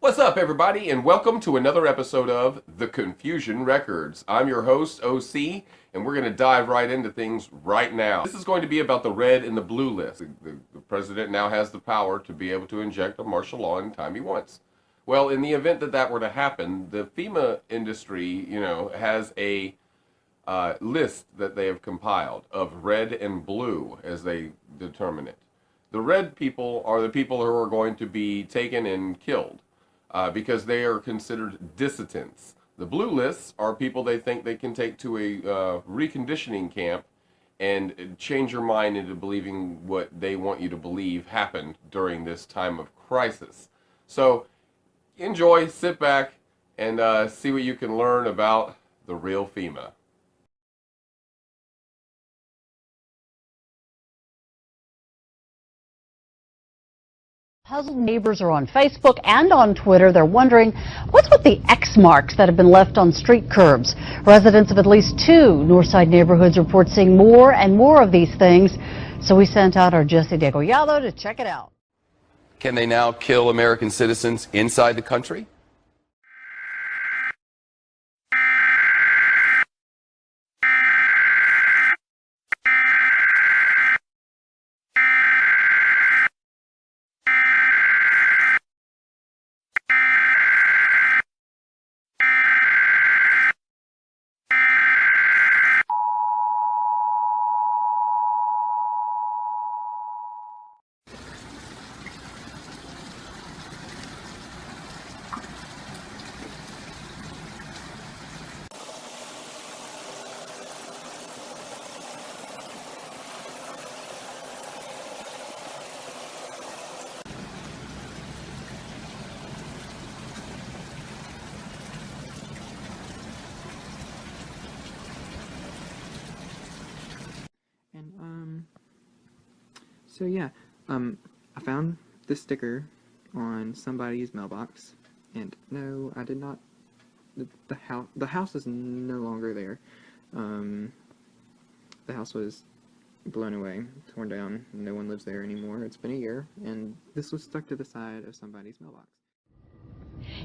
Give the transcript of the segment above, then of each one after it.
What's up, everybody, and welcome to another episode of The Confusion Records. I'm your host, OC, and we're going to dive right into things right now. This is going to be about the red and the blue list. The president now has the power to be able to inject a martial law anytime he wants. Well, in the event that that were to happen, the FEMA industry, has a list that they have compiled of red and blue as they determine it. The red people are the people who are going to be taken and killed. Because they are considered dissidents. The blue lists are people they think they can take to a reconditioning camp and change your mind into believing what they want you to believe happened during this time of crisis. So enjoy, sit back, and see what you can learn about the real FEMA. Puzzled neighbors are on Facebook and on Twitter. They're wondering, what's with the X marks that have been left on street curbs? Residents of at least two Northside neighborhoods report seeing more and more of these things. So we sent out our Jesse Degollado to check it out. Can they now kill American citizens inside the country? I found this sticker on somebody's mailbox, and no, I did not. The house is no longer there. The house was blown away, torn down. No one lives there anymore. It's been a year, and this was stuck to the side of somebody's mailbox.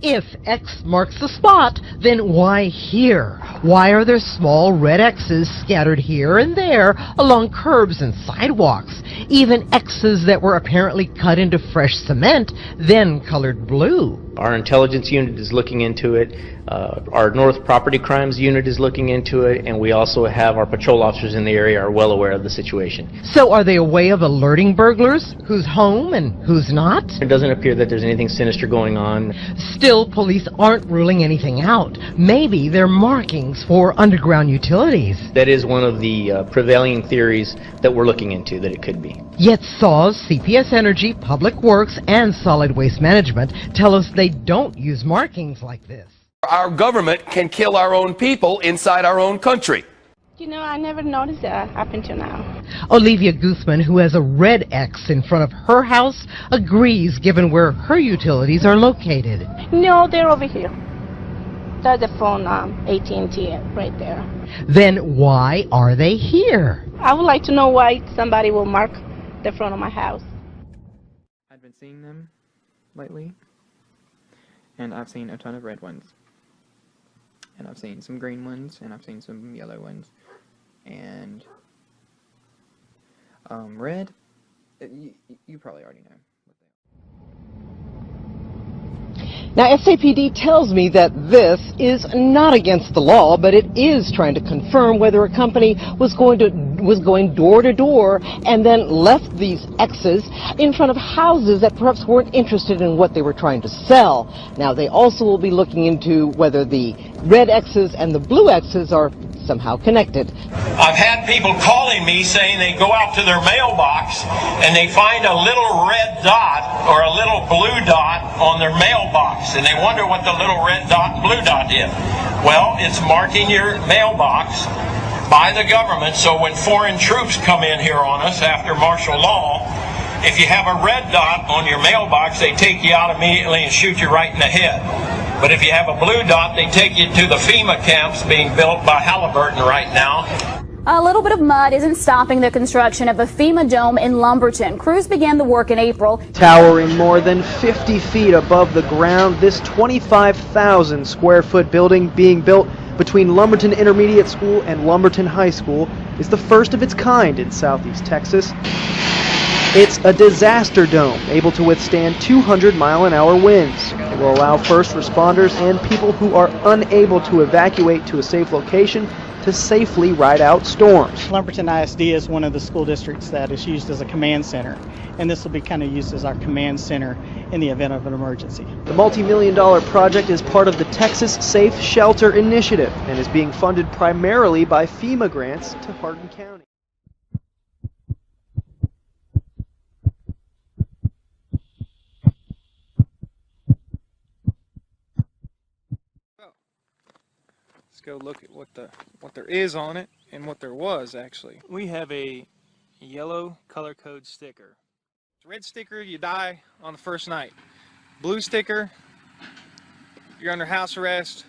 If X marks the spot, then why here? Why are there small red X's scattered here and there along curbs and sidewalks? Even X's that were apparently cut into fresh cement, then colored blue. Our intelligence unit is looking into it, our North Property Crimes unit is looking into it, and we also have our patrol officers in the area are well aware of the situation. So are they a way of alerting burglars? Who's home and who's not? It doesn't appear that there's anything sinister going on. Still, police aren't ruling anything out. Maybe they're markings for underground utilities. That is one of the prevailing theories that we're looking into, that it could be. Yet SAWS, CPS Energy, Public Works, and Solid Waste Management tell us they don't use markings like this. Our government can kill our own people inside our own country. You know, I never noticed that up until now. Olivia Guzman, who has a red X in front of her house, agrees given where her utilities are located. No, they're over here. There's the phone, AT&T right there. Then why are they here? I would like to know why somebody will mark the front of my house. I've been seeing them lately, and I've seen a ton of red ones. And I've seen some green ones, and I've seen some yellow ones. And red, you probably already know. Now, SAPD tells me that this is not against the law, but it is trying to confirm whether a company was going door to door and then left these X's in front of houses that perhaps weren't interested in what they were trying to sell. Now, they also will be looking into whether the red X's and the blue X's are somehow connected. I've had people calling me saying they go out to their mailbox and they find a little red dot or a little blue dot on their mailbox, and they wonder what the little red dot and blue dot is. Well, it's marking your mailbox by the government, so when foreign troops come in here on us after martial law, if you have a red dot on your mailbox, they take you out immediately and shoot you right in the head. But if you have a blue dot, they take you to the FEMA camps being built by Halliburton right now. A little bit of mud isn't stopping the construction of a FEMA dome in Lumberton. Crews began the work in April. Towering more than 50 feet above the ground, this 25,000 square foot building being built between Lumberton Intermediate School and Lumberton High School is the first of its kind in Southeast Texas. It's a disaster dome able to withstand 200-mile-an-hour winds. It will allow first responders and people who are unable to evacuate to a safe location to safely ride out storms. Lumberton ISD is one of the school districts that is used as a command center, and this will be kind of used as our command center in the event of an emergency. The multi-million-dollar project is part of the Texas Safe Shelter Initiative and is being funded primarily by FEMA grants to Hardin County. Let's go look at what there is on it and what there was actually. We have a yellow color code sticker. Red sticker, you die on the first night. Blue sticker, you're under house arrest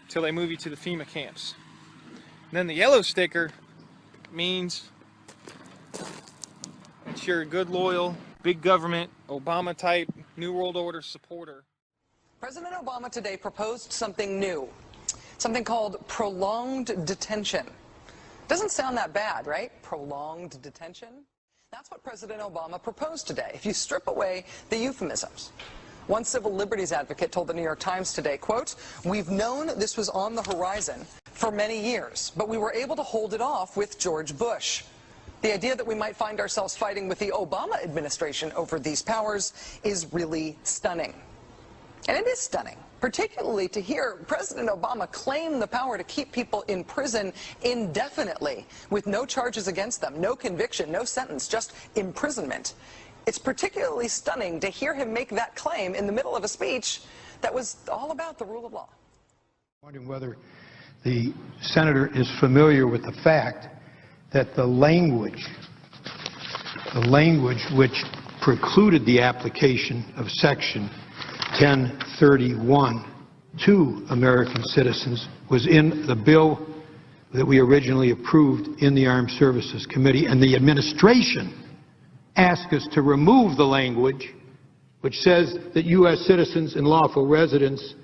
till they move you to the FEMA camps. And then the yellow sticker means that you're a good, loyal, big government, Obama type, New World Order supporter. President Obama today proposed something new. Something called prolonged detention. Doesn't sound that bad, right? Prolonged detention? That's what President Obama proposed today, if you strip away the euphemisms. One civil liberties advocate told the New York Times today, quote, "We've known this was on the horizon for many years, but we were able to hold it off with George Bush. The idea that we might find ourselves fighting with the Obama administration over these powers is really stunning." And it is stunning, particularly to hear President Obama claim the power to keep people in prison indefinitely with no charges against them, no conviction, no sentence, just imprisonment. It's particularly stunning to hear him make that claim in the middle of a speech that was all about the rule of law. I'm wondering whether the senator is familiar with the fact that the language which precluded the application of Section 1031 to American citizens was in the bill that we originally approved in the Armed Services Committee, and the administration asked us to remove the language which says that U.S. citizens and lawful residents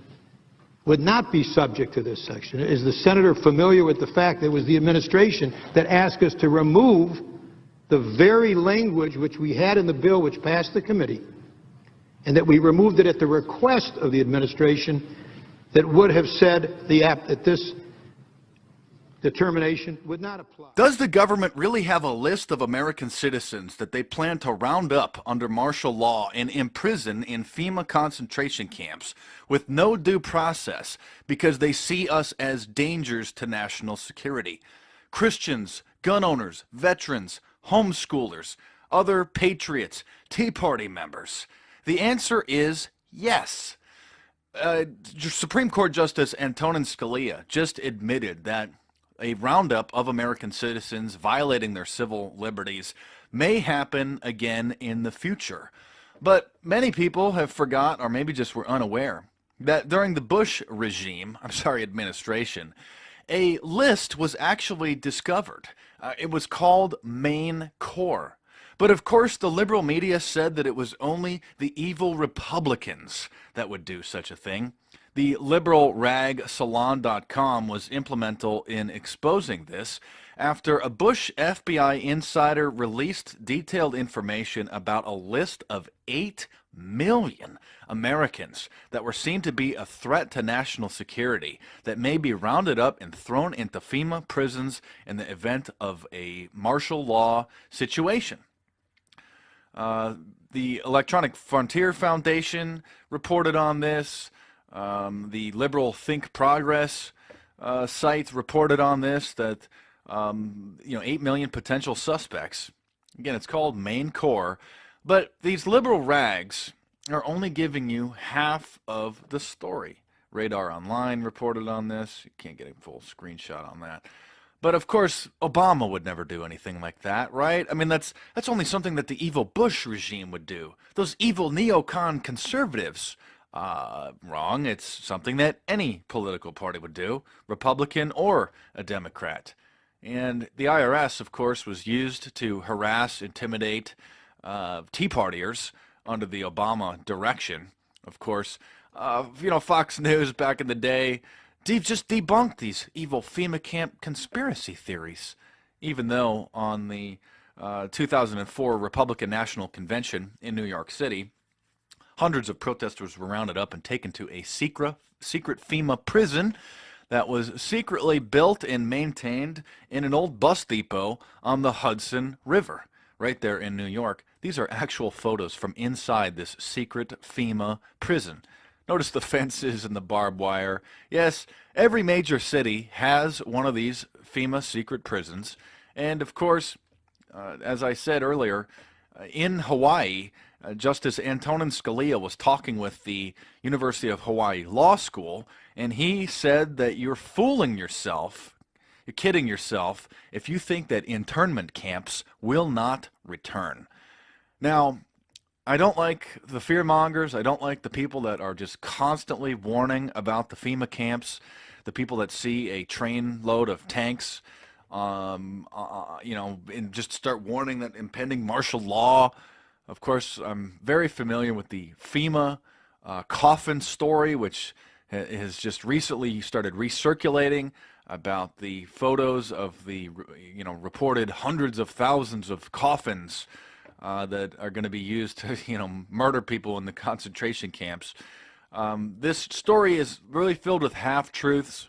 would not be subject to this section. Is the senator familiar with the fact that it was the administration that asked us to remove the very language which we had in the bill which passed the committee, and that we removed it at the request of the administration that would have said that this determination would not apply? Does the government really have a list of American citizens that they plan to round up under martial law and imprison in FEMA concentration camps with no due process because they see us as dangers to national security? Christians, gun owners, veterans, homeschoolers, other patriots, Tea Party members. The answer is yes. Supreme Court Justice Antonin Scalia just admitted that a roundup of American citizens violating their civil liberties may happen again in the future. But many people have forgot, or maybe just were unaware, that during the Bush administration, a list was actually discovered. It was called Maine Core. But of course, the liberal media said that it was only the evil Republicans that would do such a thing. The liberal rag Salon.com was implemental in exposing this after a Bush FBI insider released detailed information about a list of 8 million Americans that were seen to be a threat to national security that may be rounded up and thrown into FEMA prisons in the event of a martial law situation. The Electronic Frontier Foundation reported on this. The liberal Think Progress site reported on this, that 8 million potential suspects. Again, it's called Maine Core, but these liberal rags are only giving you half of the story. Radar Online reported on this. You can't get a full screenshot on that. But of course, Obama would never do anything like that, right? I mean, that's only something that the evil Bush regime would do. Those evil neocon conservatives. Wrong. It's something that any political party would do, Republican or a Democrat. And the IRS, of course, was used to harass, intimidate Tea Partiers under the Obama direction. Of course, Fox News back in the day just debunked these evil FEMA camp conspiracy theories, even though on the 2004 Republican National Convention in New York City, hundreds of protesters were rounded up and taken to a secret FEMA prison that was secretly built and maintained in an old bus depot on the Hudson River, right there in New York. These are actual photos from inside this secret FEMA prison. Notice the fences and the barbed wire. Yes, every major city has one of these FEMA secret prisons. And of course, as I said earlier, in Hawaii, Justice Antonin Scalia was talking with the University of Hawaii Law School, and he said that you're fooling yourself, you're kidding yourself, if you think that internment camps will not return. Now, I don't like the fearmongers. I don't like the people that are just constantly warning about the FEMA camps, the people that see a train load of tanks, and just start warning that impending martial law. Of course, I'm very familiar with the FEMA coffin story, which has just recently started recirculating about the photos of the reported hundreds of thousands of coffins that are going to be used to murder people in the concentration camps. This story is really filled with half-truths.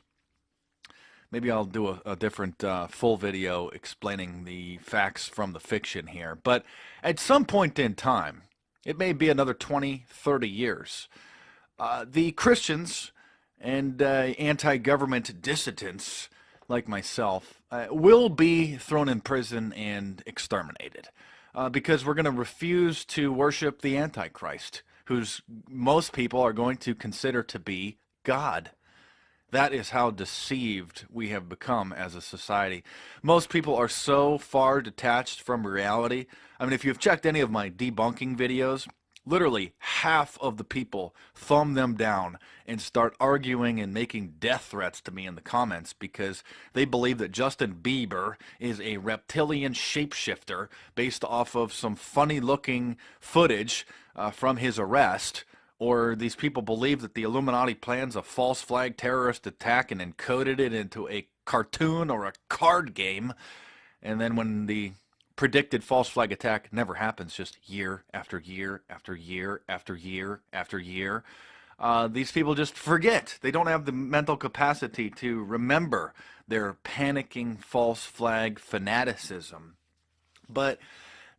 Maybe I'll do a different full video explaining the facts from the fiction here. But at some point in time, it may be another 20, 30 years, the Christians and anti-government dissidents like myself will be thrown in prison and exterminated. Because we're going to refuse to worship the Antichrist, whose most people are going to consider to be God. That is how deceived we have become as a society. Most people are so far detached from reality. I mean, if you've checked any of my debunking videos, literally half of the people thumb them down and start arguing and making death threats to me in the comments because they believe that Justin Bieber is a reptilian shapeshifter based off of some funny-looking footage from his arrest. Or these people believe that the Illuminati plans a false flag terrorist attack and encoded it into a cartoon or a card game. And then when the predicted false flag attack never happens, just year after year after year after year after year, these people just forget. They don't have the mental capacity to remember their panicking false flag fanaticism. But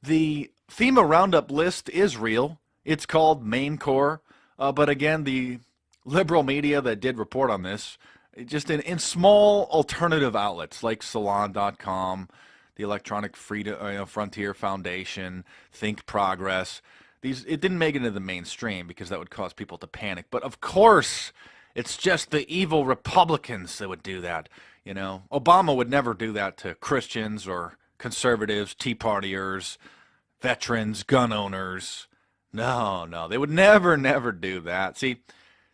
the FEMA Roundup list is real. It's called Main Core. But again, the liberal media that did report on this, just in small alternative outlets like Salon.com, the Electronic Frontier Foundation, Think Progress, it didn't make it into the mainstream because that would cause people to panic. But of course, it's just the evil Republicans that would do that. Obama would never do that to Christians or conservatives, Tea Partiers, veterans, gun owners. No, they would never do that. See,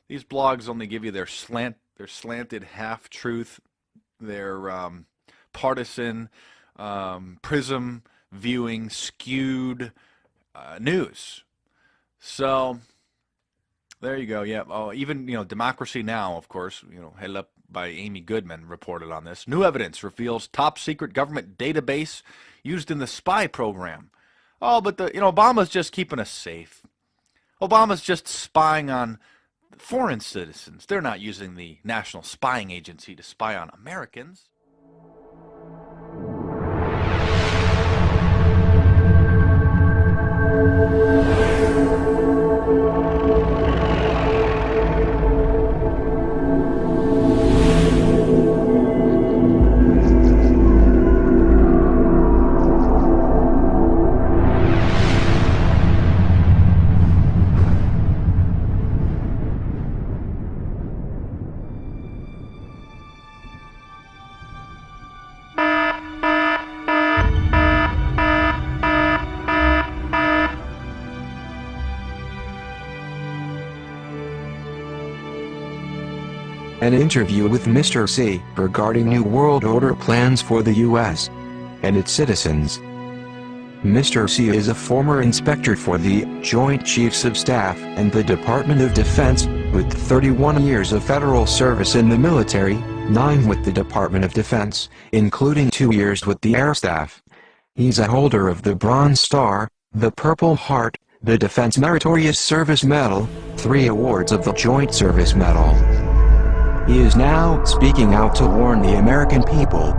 these blogs only give you their slanted half-truth, their partisan, prism viewing, skewed news. So there you go. Yeah. Oh, even Democracy Now, of course, headed up by Amy Goodman, reported on this. New evidence reveals top secret government database used in the spy program. Oh, but Obama's just keeping us safe. Obama's just spying on foreign citizens. They're not using the National Spying Agency to spy on Americans. An interview with Mr. C regarding New World Order plans for the U.S. and its citizens. Mr. C is a former inspector for the Joint Chiefs of Staff and the Department of Defense, with 31 years of federal service in the military, 9 with the Department of Defense, including 2 years with the Air Staff. He's a holder of the Bronze Star, the Purple Heart, the Defense Meritorious Service Medal, 3 awards of the Joint Service Medal. He is now speaking out to warn the American people.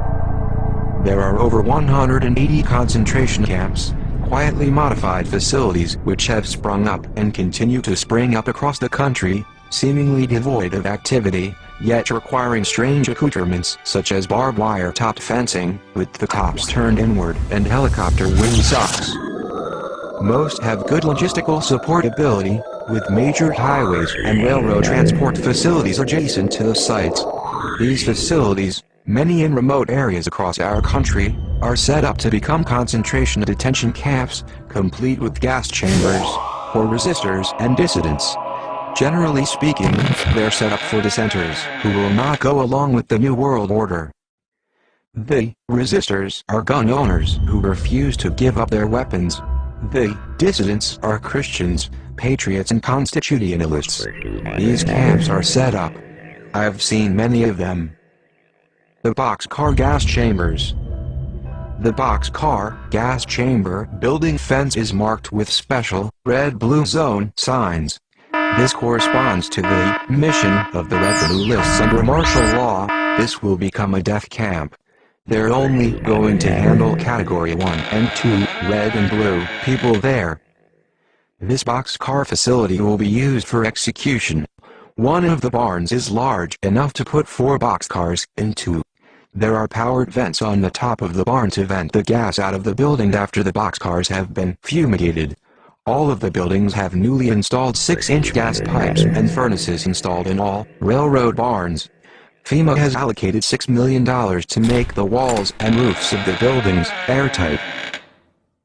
There are over 180 concentration camps, quietly modified facilities which have sprung up and continue to spring up across the country, seemingly devoid of activity, yet requiring strange accoutrements such as barbed wire topped fencing, with the tops turned inward, and helicopter wing socks. Most have good logistical supportability, with major highways and railroad transport facilities adjacent to the sites. These facilities, many in remote areas across our country, are set up to become concentration detention camps, complete with gas chambers for resistors and dissidents. Generally speaking, they're set up for dissenters who will not go along with the New World Order. The resistors are gun owners who refuse to give up their weapons. The dissidents are Christians, patriots and constitutionalists. These camps are set up. I've seen many of them. The boxcar gas chambers. The boxcar gas chamber building fence is marked with special red-blue zone signs. This corresponds to the mission of the red-blue lists under martial law. This will become a death camp. They're only going to handle Category 1 and 2 red and blue people there. This boxcar facility will be used for execution. One of the barns is large enough to put 4 boxcars into. There are powered vents on the top of the barn to vent the gas out of the building after the boxcars have been fumigated. All of the buildings have newly installed 6-inch gas pipes and furnaces installed in all railroad barns. FEMA has allocated $6 million to make the walls and roofs of the buildings airtight.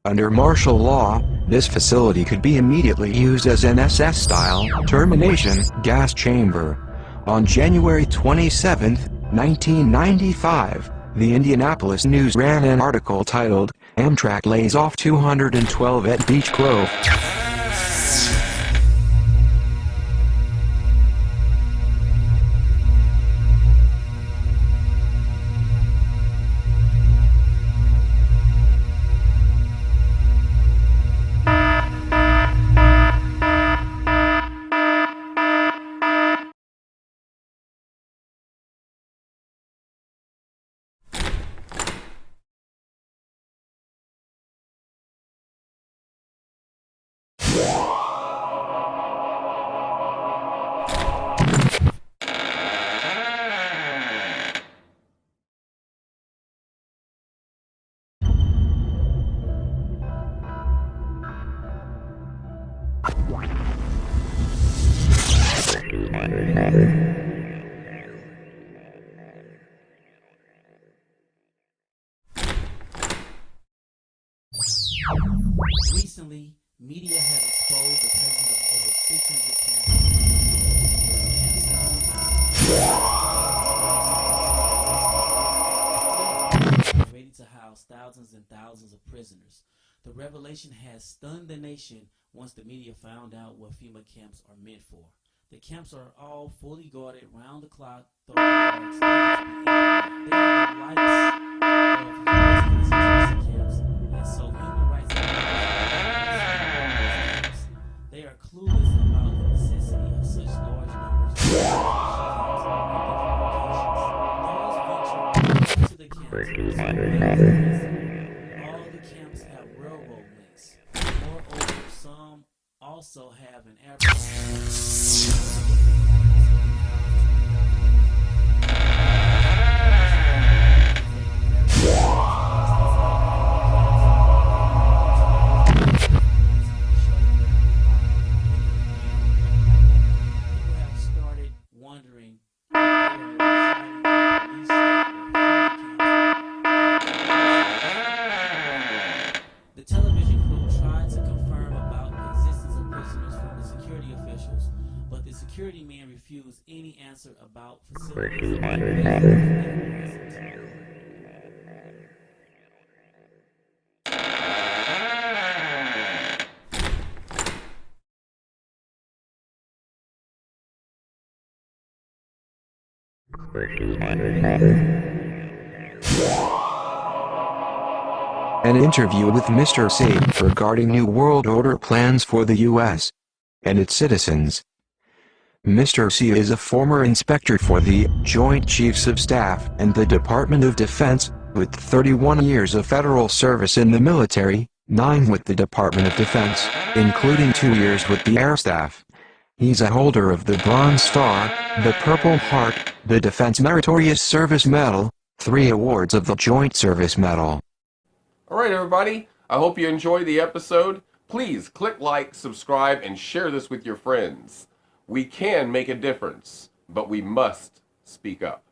Under martial law, this facility could be immediately used as an SS-style termination gas chamber. On January 27, 1995, the Indianapolis News ran an article titled, "Amtrak Lays Off 212 at Beech Grove." Recently, media has exposed the presence of over 600 cancers. Ready to house thousands and thousands of prisoners. The revelation has stunned the nation once the media found out what FEMA camps are meant for. The camps are all fully guarded round the clock. They are the lights of concentration camps, and so human rights they are clueless about the necessity of such large numbers of those venture into the camps. All the camps have railroad links. Moreover, some also have an average. The television crew tried to confirm about the existence of prisoners from the security officials, but the security man refused any answer about facilities. An interview with Mr. C regarding New World Order plans for the U.S. and its citizens. Mr. C is a former inspector for the Joint Chiefs of Staff and the Department of Defense, with 31 years of federal service in the military, 9 with the Department of Defense, including 2 years with the Air Staff. He's a holder of the Bronze Star, the Purple Heart, the Defense Meritorious Service Medal, 3 awards of the Joint Service Medal. All right, everybody. I hope you enjoyed the episode. Please click like, subscribe, and share this with your friends. We can make a difference, but we must speak up.